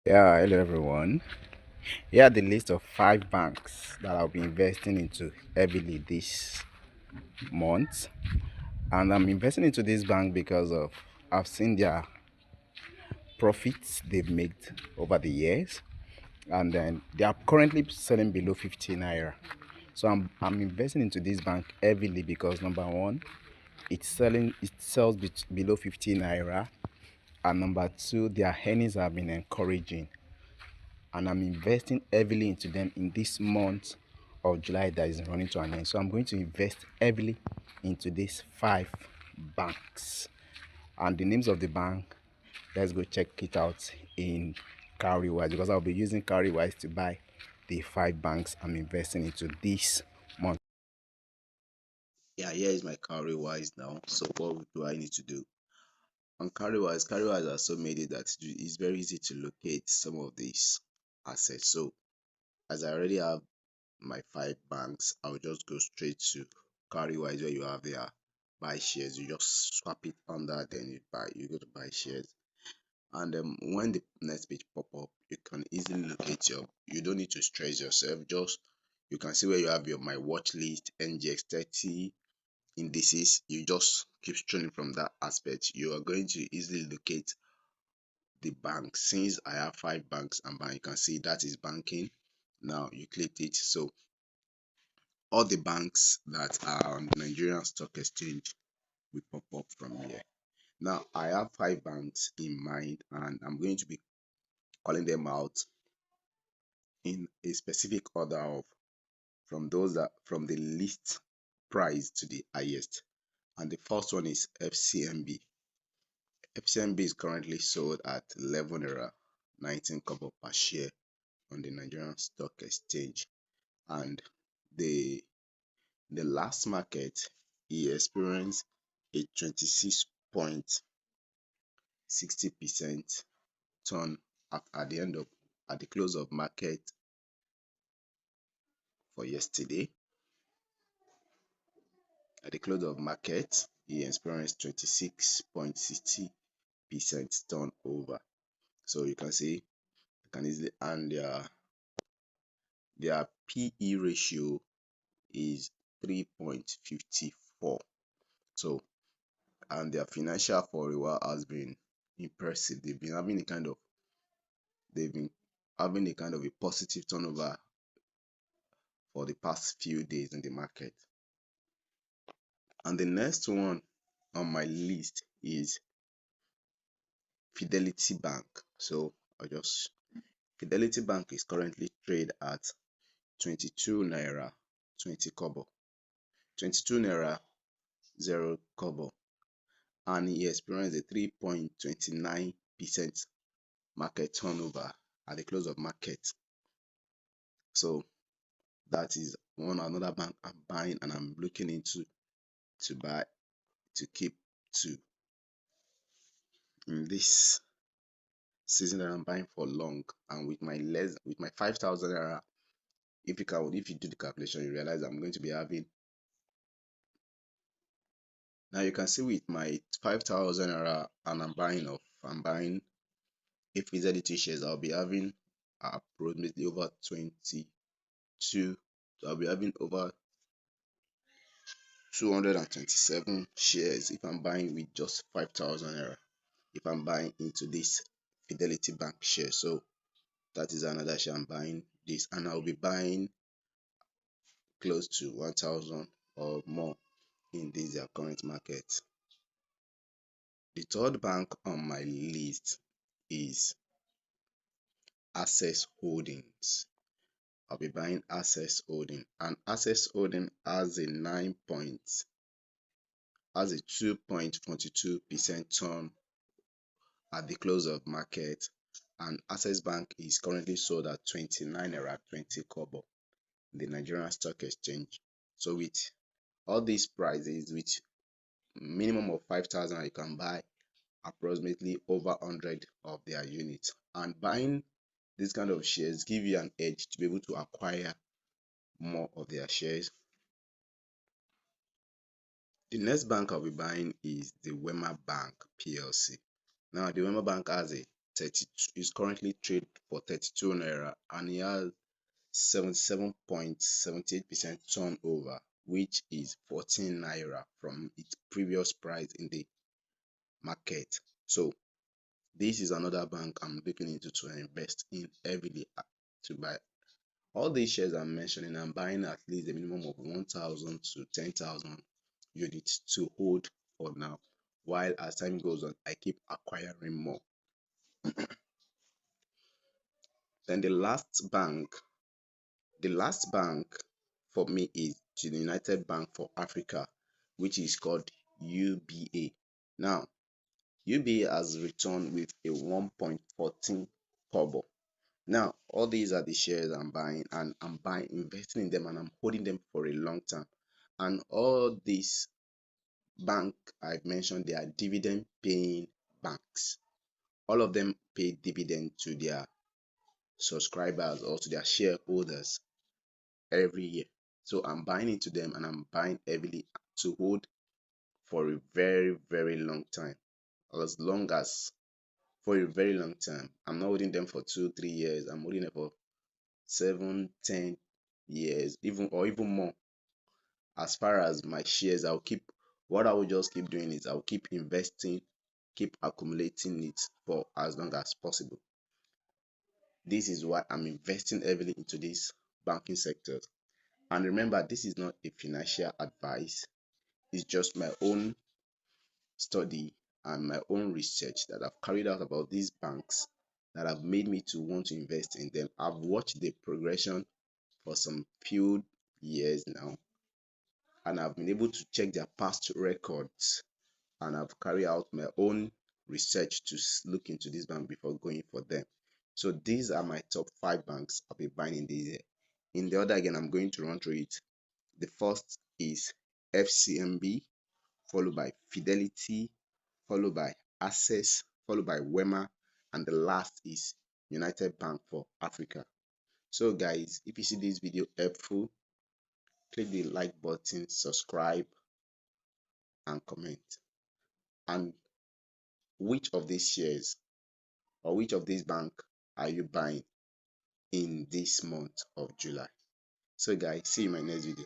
Yeah, hello everyone. Here are the list of five banks that I'll be investing into heavily this month. And I'm investing into this bank because of I've seen their profits they've made over the years. And then they are currently selling below 50 naira. So I'm investing into this bank heavily because number one, it sells below 50 naira. And number two, their earnings have been encouraging, and I'm investing heavily into them in this month of July that is running to an end. So I'm going to invest heavily into these five banks. And the names of the bank, let's go check it out in Cowrywise, because I'll be using Cowrywise to buy the five banks I'm investing into this month. Yeah, here is my carry wise now. So what do I need to do? On carry wise also made it that it's very easy to locate some of these assets. So as I already have my five banks, I'll just go straight to carry wise where you have their buy shares. You just swap it under, then you go to buy shares. And when the next page pop up, you can easily locate you don't need to stress yourself. Just you can see where you have your my watch list, NGX 30 indices. You just keep strolling from that aspect. You are going to easily locate the bank. Since I have five banks and bank, you can see that is banking. Now you click it. So all the banks that are on Nigerian Stock Exchange will pop up from here. Now I have five banks in mind, and I'm going to be calling them out in a specific order of from the least price to the highest. And the first one is FCMB. FCMB is currently sold at 11 naira 19 kobo per share on the Nigerian Stock Exchange. And the the last market, he experienced a 26.60% turn at the end of at the close of market for yesterday. At the close of market, he experienced 26.60% turnover. So you can see, you can easily, and their PE ratio is 3.54. So, and their financial for a while has been impressive. They've been having a kind of a positive turnover for the past few days in the market. And the next one on my list is Fidelity Bank. So I just Fidelity Bank is currently traded at 22 naira 20 kobo, 22 naira 0 kobo, and he experienced a 3.29% market turnover at the close of market. So that is one another bank I'm buying, and I'm looking into to buy to keep to in this season that I'm buying for long. And with my 5,000 naira, if you do the calculation, you realize I'm going to be having. Now you can see with my 5,000 naira, and I'm buying if Fidelity shares, I'll be having approximately over 22. So I'll be having over 227 shares if I'm buying with just 5,000 naira. If I'm buying into this Fidelity Bank share, so that is another share I'm buying this, and I'll be buying close to 1,000 or more in this their current market. The third bank on my list is Access Holdings. I'll be buying Access Holding, and Access Holding has a 2.42% turn at the close of market, and Access Bank is currently sold at 29 naira 20 kobo in the Nigerian Stock Exchange. So with all these prices, with minimum of 5,000, you can buy approximately over 100 of their units. And buying this kind of shares give you an edge to be able to acquire more of their shares. The next bank I'll be buying is the Wema Bank PLC. Now, the Wema Bank has a 32, is currently trade for 32 naira, and he has 77.78% turnover, which is 14 naira from its previous price in the market. So this is another bank I'm looking into to invest in heavily, to buy. All these shares I'm mentioning, I'm buying at least a minimum of 1,000 to 10,000 units to hold for now. While as time goes on, I keep acquiring more. Then the last bank for me is the United Bank for Africa, which is called UBA. Now, UBA has returned with a 1.14 kobo. Now, all these are the shares I'm buying, and I'm buying, investing in them, and I'm holding them for a long time. And all these bank I've mentioned, they are dividend paying banks. All of them pay dividend to their subscribers or to their shareholders every year. So I'm buying into them, and I'm buying heavily to hold for a very, very long time. As long as For a very long time. I'm not holding them for 2, 3 years. I'm holding them for 7, 10 years, even more. As far as my shares, what I will just keep doing is I'll keep investing, keep accumulating it for as long as possible. This is why I'm investing heavily into this banking sector. And remember, this is not a financial advice, it's just my own study and my own research that I've carried out about these banks that have made me to want to invest in them. I've watched the progression for some few years now, and I've been able to check their past records, and I've carried out my own research to look into this bank before going for them. So these are my top 5 banks I'll be buying in this year. In the order again, I'm going to run through it. The first is FCMB, followed by Fidelity, followed by Access, followed by Wema, and the last is United Bank for Africa. So guys, if you see this video helpful, click the like button, subscribe, and comment. And which of these shares or which of these bank are you buying in this month of July? So guys, see you in my next video.